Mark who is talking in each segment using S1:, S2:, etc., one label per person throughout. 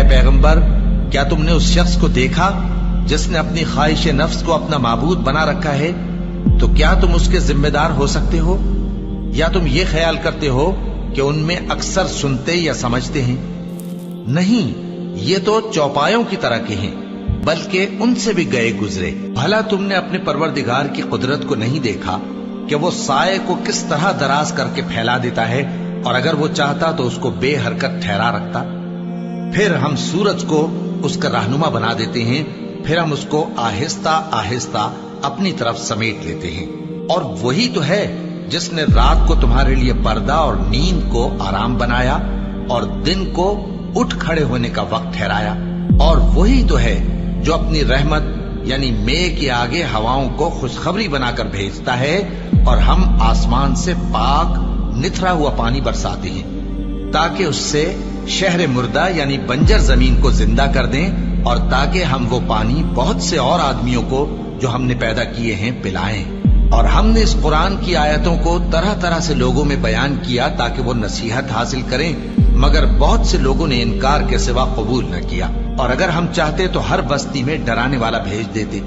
S1: पैगंबर, क्या तुमने उस शख्स को देखा जिसने अपनी ख्वाहिश नफ्स को अपना माबूद बना रखा है? तो क्या तुम उसके जिम्मेदार हो सकते हो? या तुम ये ख्याल करते हो कि उनमें अक्सर सुनते या समझते हैं? नहीं, ये तो चौपायों की तरह के हैं, बल्कि उनसे भी गए गुजरे। भला तुमने अपने परवरदिगार की कुदरत को नहीं देखा कि वो साए को किस तरह दराज करके फैला देता है, और अगर वो चाहता तो उसको बेहरकत ठहरा रखता। फिर हम सूरज को उसका रहनुमा बना देते हैं, फिर हम उसको आहिस्ता आहिस्ता अपनी तरफ समेट लेते हैं। और वही तो है जिसने रात को तुम्हारे लिए पर्दा और नींद को आराम बनाया और दिन को उठ खड़े होने का वक्त ठहराया। और वही तो है जो अपनी रहमत यानी मेघ के आगे हवाओं को खुशखबरी बनाकर भेजता है, और हम आसमान से पाक निथरा हुआ पानी बरसाते हैं ताकि उससे शहर मुर्दा यानी बंजर जमीन को जिंदा कर दें, और ताकि हम वो पानी बहुत से और आदमियों को जो हमने पैदा किए हैं पिलाएं। और हमने इस कुरान की आयतों को तरह तरह से लोगों में बयान किया ताकि वो नसीहत हासिल करें, मगर बहुत से लोगों ने इनकार के सिवा कबूल न किया। और अगर हम चाहते तो हर बस्ती में डराने वाला भेज देते।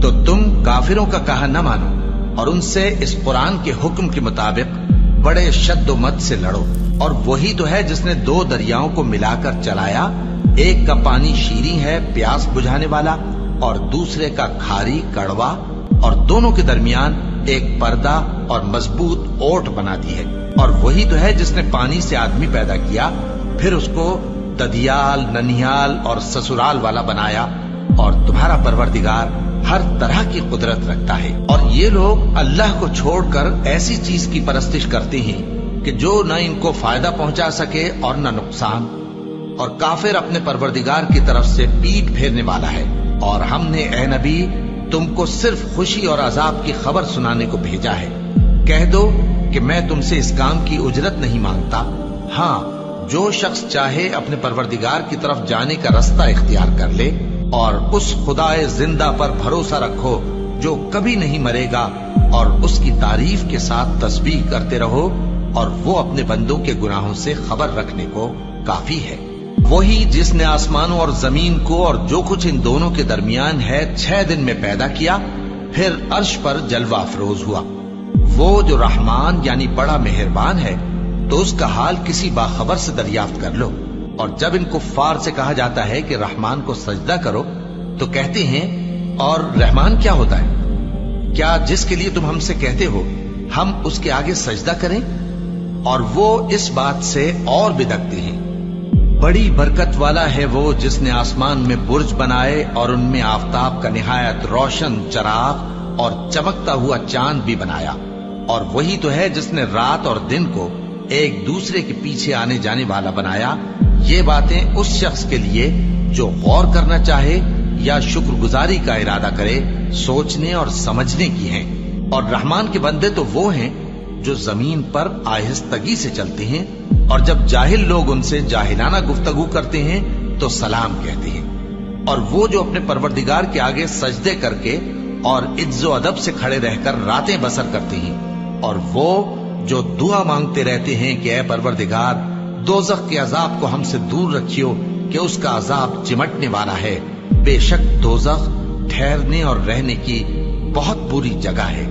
S1: तो तुम काफिरों का कहा न मानो और उनसे इस कुरान के हुक्म के मुताबिक बड़े शद्दोमत से लड़ो। और वही तो है जिसने दो दरियाओं को मिलाकर चलाया, एक का पानी शीरी है प्यास बुझाने वाला, और दूसरे का खारी कड़वा, और दोनों के दरमियान एक पर्दा और मजबूत ओट बना दी है। और वही तो है जिसने पानी से आदमी पैदा किया, फिर उसको ददियाल, ननिहाल और ससुराल वाला बनाया। और तुम्हारा परवरदिगार हर तरह की कुदरत रखता है। और ये लोग अल्लाह को छोड़कर ऐसी चीज की परस्तिश करते हैं कि जो न इनको फायदा पहुंचा सके और न नुकसान। और काफिर अपने परवरदिगार की तरफ से पीठ फेरने वाला है। और हमने ए नबी तुमको सिर्फ खुशी और अजाब की खबर सुनाने को भेजा है। कह दो कि मैं तुमसे इस काम की उजरत नहीं मांगता। हाँ, जो शख्स चाहे अपने परवरदिगार की तरफ जाने का रास्ता इख्तियार कर ले, और उस खुदाए जिंदा पर भरोसा रखो जो कभी नहीं मरेगा, और उसकी तारीफ के साथ तस्बीह करते रहो, और वो अपने बंदों के गुनाहों से खबर रखने को काफी है। वही जिसने आसमानों और जमीन को और जो कुछ इन दोनों के दरमियान है 6 दिन में पैदा किया, फिर अर्श पर जलवा अफरोज हुआ। वो जो रहमान यानी बड़ा मेहरबान है, तो उसका हाल किसी बाखबर से दरियाफ्त कर लो। और जब इन कुफ्फार से कहा जाता है कि रहमान को सजदा करो, तो कहते हैं और रहमान क्या होता है? क्या जिसके लिए तुम हमसे कहते हो हम उसके आगे सजदा करें? और वो इस बात से और बिदकते हैं। बड़ी बरकत वाला है वो जिसने आसमान में बुर्ज बनाए और उनमें आफताब का निहायत रोशन चराग और चमकता हुआ चांद भी बनाया। और वही तो है जिसने रात और दिन को एक दूसरे के पीछे आने जाने वाला बनाया। ये बातें उस शख्स के लिए जो गौर करना चाहे या शुक्रगुजारी का इरादा करे, सोचने और समझने की हैं। और रहमान के बंदे तो वो हैं जो जमीन पर आहिस्तगी से चलते हैं, और जब जाहिल लोग उनसे जाहिलाना गुफ्तगू करते हैं तो सलाम कहते हैं। और वो जो अपने परवरदिगार के आगे सजदे करके और इज्जो अदब से खड़े रहकर रातें बसर करते हैं। और वो जो दुआ मांगते रहते हैं कि ऐ परवरदिगार, दोज़ख के अजाब को हमसे दूर रखियो कि उसका अजाब चिमटने वाला है। बेशक दोज़ख ठहरने और रहने की बहुत बुरी जगह है।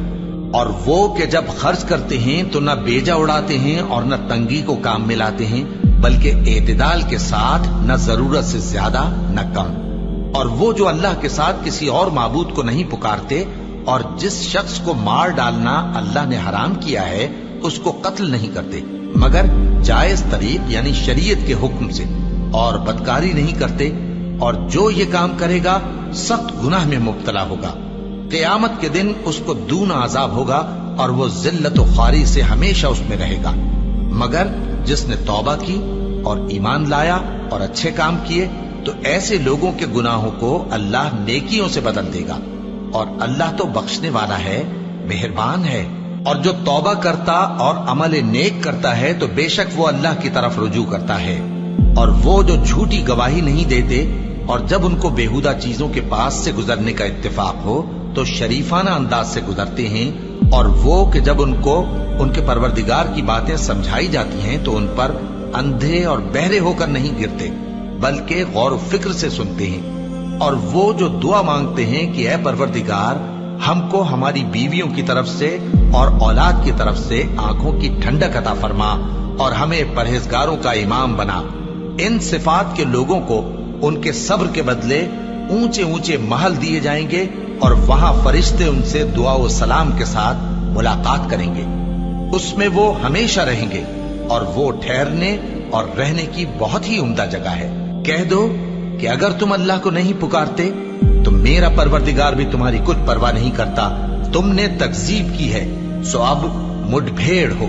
S1: और वो कि जब खर्च करते हैं तो न बेजा उड़ाते हैं और न तंगी को काम में लाते हैं, बल्कि एतदाल के साथ, न जरूरत से ज्यादा न कम। और वो जो अल्लाह के साथ किसी और माबूद को नहीं पुकारते, और जिस शख्स को मार डालना अल्लाह ने हराम किया है उसको कत्ल नहीं करते मगर जायज तरीक यानी शरीयत के हुक्म से, और बदकारी नहीं करते। और जो ये काम करेगा सख्त गुनाह में मुब्तला होगा। क़यामत के दिन उसको दूना अजाब होगा और वो जिल्लत व ख्वारी से हमेशा उसमें रहेगा। मगर जिसने तौबा की और ईमान लाया और अच्छे काम किए, तो ऐसे लोगों के गुनाहों को अल्लाह नेकियों से बदल देगा। और अल्लाह तो बख्शने वाला है, मेहरबान है। और जो तौबा करता और अमल नेक करता है तो बेशक वो अल्लाह की तरफ रुजू करता है। और वो जो झूठी गवाही नहीं देते, और जब उनको बेहुदा चीजों के पास से गुजरने का इत्तेफाक हो तो शरीफाना अंदाज से गुजरते हैं। और वो कि जब उनको उनके परवरदिगार की बातें समझाई जाती हैं तो उन पर अंधे और बहरे होकर नहीं गिरते, बल्कि गौर फिक्र से सुनते हैं। और वो जो दुआ मांगते हैं कि ऐ परवरदिगार, हमको हमारी बीवियों की तरफ से और औलाद की तरफ से आंखों की ठंडक अता फरमा और हमें परहेजगारों का इमाम बना। इन सिफात के लोगों को उनके सब्र के बदले ऊंचे ऊंचे महल दिए जाएंगे और वहां फरिश्ते उनसे दुआ व सलाम के साथ मुलाकात करेंगे। उसमें वो हमेशा रहेंगे और वो ठहरने और रहने की बहुत ही उम्दा जगह है। कह दो कि अगर तुम अल्लाह को नहीं पुकारते तो मेरा परवरदिगार भी तुम्हारी कुछ परवाह नहीं करता। तुमने तकजीब की है, सो अब मुठभेड़ हो।